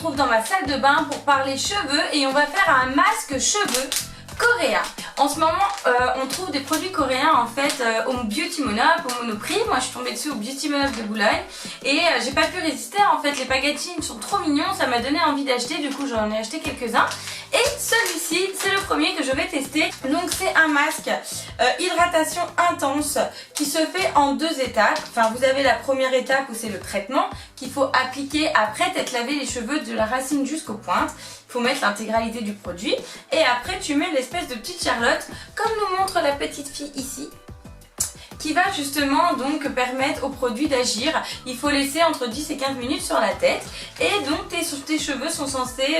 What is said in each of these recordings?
retrouve dans ma salle de bain pour parler cheveux et on va faire un masque cheveux coréen. En ce moment on trouve des produits coréens en fait au Beauty Monop, au Monoprix. Moi je suis tombée dessus au Beauty Monop de Boulogne et j'ai pas pu résister. En fait les packaging sont trop mignons, ça m'a donné envie d'acheter, du coup j'en ai acheté quelques-uns. Et celui-ci c'est le premier que je vais tester. Donc c'est un masque hydratation intense qui se fait en 2 étapes. Enfin vous avez la première étape où c'est le traitement qu'il faut appliquer après t'être lavé les cheveux de la racine jusqu'aux pointes. Il faut mettre l'intégralité du produit et après tu mets l'espèce de petite Charlotte comme nous montre la petite fille ici, qui va justement donc permettre au produit d'agir. Il faut laisser entre 10 et 15 minutes sur la tête et donc tes cheveux sont censés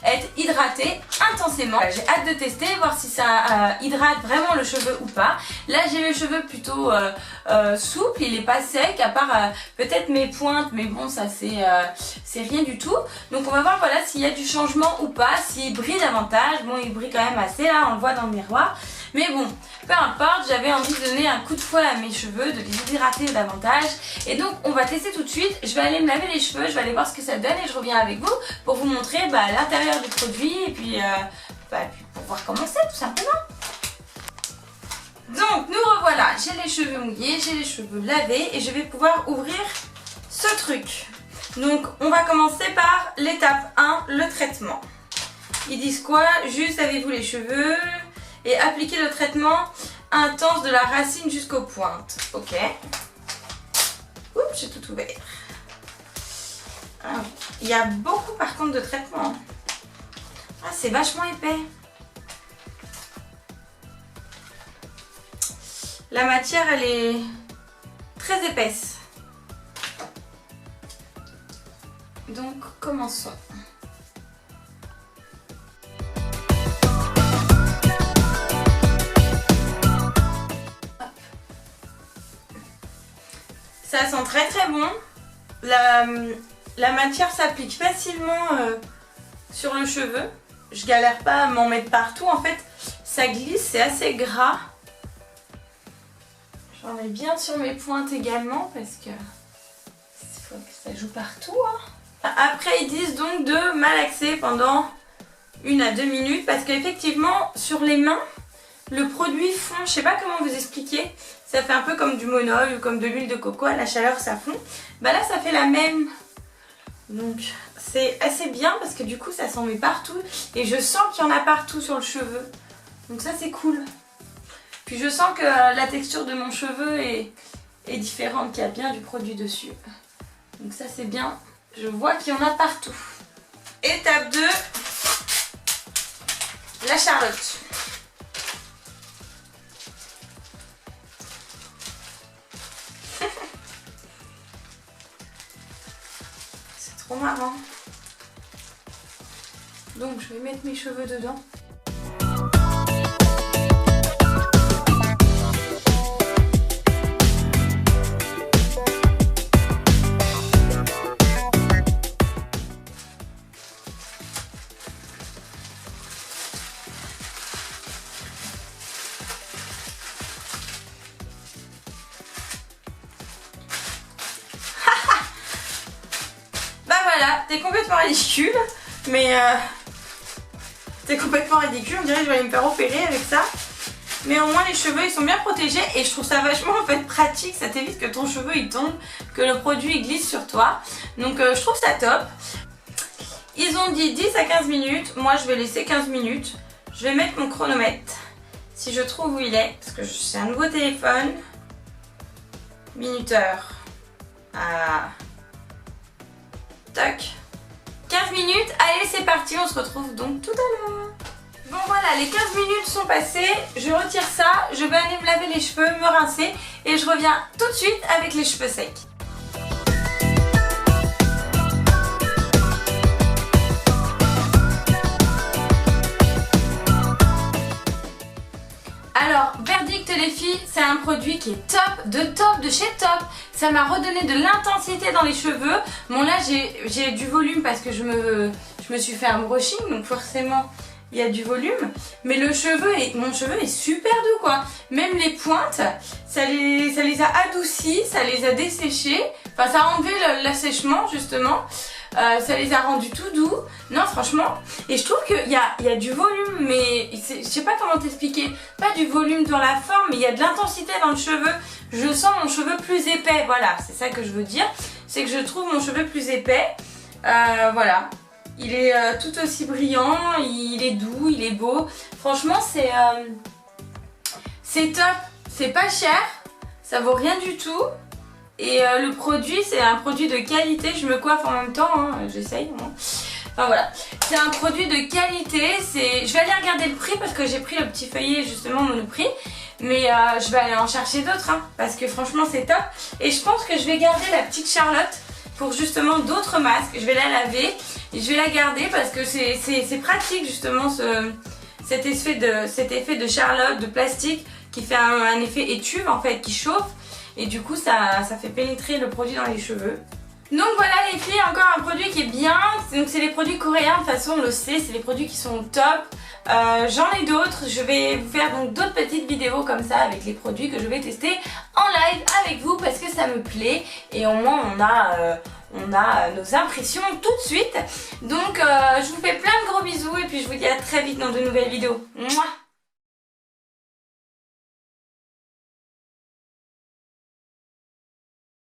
être hydratés intensément. J'ai hâte de tester, voir si ça hydrate vraiment le cheveu ou pas. Là j'ai les cheveux plutôt souples, il est pas sec à part peut-être mes pointes, mais bon ça c'est rien du tout. Donc on va voir voilà s'il y a du changement ou pas, s'il brille davantage. Bon il brille quand même assez là, on le voit dans le miroir. Mais bon, peu importe, j'avais envie de donner un coup de fouet à mes cheveux, de les hydrater davantage. Et donc on va tester tout de suite. Je vais aller me laver les cheveux, je vais aller voir ce que ça donne et je reviens avec vous pour vous montrer l'intérieur du produit et puis, pour voir comment c'est tout simplement. Donc nous revoilà, j'ai les cheveux mouillés, j'ai les cheveux lavés et je vais pouvoir ouvrir ce truc. Donc on va commencer par l'étape 1, le traitement. Ils disent quoi? Juste lavez-vous les cheveux et appliquez le traitement intense de la racine jusqu'aux pointes. Ok. Oups, j'ai tout ouvert. Ah, il y a beaucoup par contre de traitements. Ah, c'est vachement épais. La matière, elle est très épaisse. Donc, commençons. Ça sent très très bon. La matière s'applique facilement sur le cheveu. Je galère pas à m'en mettre partout. En fait, ça glisse, c'est assez gras. J'en mets bien sur mes pointes également parce que il faut que ça joue partout. Hein. Après, ils disent donc de malaxer pendant 1 à 2 minutes parce qu'effectivement, sur les mains, le produit fond. Je sais pas comment vous expliquer. Ça fait un peu comme du monol ou comme de l'huile de coco, à la chaleur ça fond. Bah là ça fait la même. Donc c'est assez bien parce que du coup ça s'en met partout. Et je sens qu'il y en a partout sur le cheveu. Donc ça c'est cool. Puis je sens que la texture de mon cheveu est différente, qu'il y a bien du produit dessus. Donc ça c'est bien. Je vois qu'il y en a partout. Étape 2. La Charlotte. Trop marrant. Donc je vais mettre mes cheveux dedans. T'es complètement ridicule, mais t'es complètement ridicule, on dirait que je vais aller me faire opérer avec ça. Mais au moins les cheveux ils sont bien protégés et je trouve ça vachement en fait pratique, ça t'évite que ton cheveu il tombe, que le produit il glisse sur toi. Donc je trouve ça top. Ils ont dit 10 à 15 minutes, moi je vais laisser 15 minutes. Je vais mettre mon chronomètre, si je trouve où il est, parce que c'est un nouveau téléphone. Minuteur. Ah. Toc. 15 minutes, allez c'est parti, on se retrouve donc tout à l'heure. Bon voilà, les 15 minutes sont passées, je retire ça, je vais aller me laver les cheveux, me rincer et je reviens tout de suite avec les cheveux secs. Alors, verdict les filles, c'est un produit qui est top de chez top. Ça m'a redonné de l'intensité dans les cheveux. Bon là j'ai du volume parce que je me suis fait un brushing, donc forcément il y a du volume. Mais mon cheveu est super doux quoi. Même les pointes, ça les a adoucies, ça les a desséchées. Enfin ça a enlevé l'assèchement justement. ça les a rendus tout doux. Non franchement, et je trouve qu'il y a du volume, mais je sais pas comment t'expliquer, pas du volume dans la forme, mais il y a de l'intensité dans le cheveu. Je sens mon cheveu plus épais, voilà, c'est ça que je veux dire, c'est que je trouve mon cheveu plus épais, voilà. Il est tout aussi brillant, il est doux, il est beau. Franchement, c'est top. C'est pas cher, ça vaut rien du tout. Et le produit, c'est un produit de qualité. Je me coiffe en même temps, hein, j'essaye. Hein. Enfin voilà, c'est un produit de qualité. Je vais aller regarder le prix parce que j'ai pris le petit feuillet justement Monoprix. Mais je vais aller en chercher d'autres hein, parce que franchement c'est top. Et je pense que je vais garder la petite Charlotte pour justement d'autres masques. Je vais la laver et je vais la garder parce que c'est pratique justement cet effet de Charlotte, de plastique qui fait un effet étuve en fait, qui chauffe. Et du coup ça fait pénétrer le produit dans les cheveux. Donc voilà les filles, encore un produit qui est bien. Donc c'est les produits coréens, de toute façon on le sait, c'est les produits qui sont au top. J'en ai d'autres, je vais vous faire donc d'autres petites vidéos comme ça avec les produits que je vais tester en live avec vous parce que ça me plaît et au moins on a nos impressions tout de suite. Donc je vous fais plein de gros bisous et puis je vous dis à très vite dans de nouvelles vidéos. Mouah.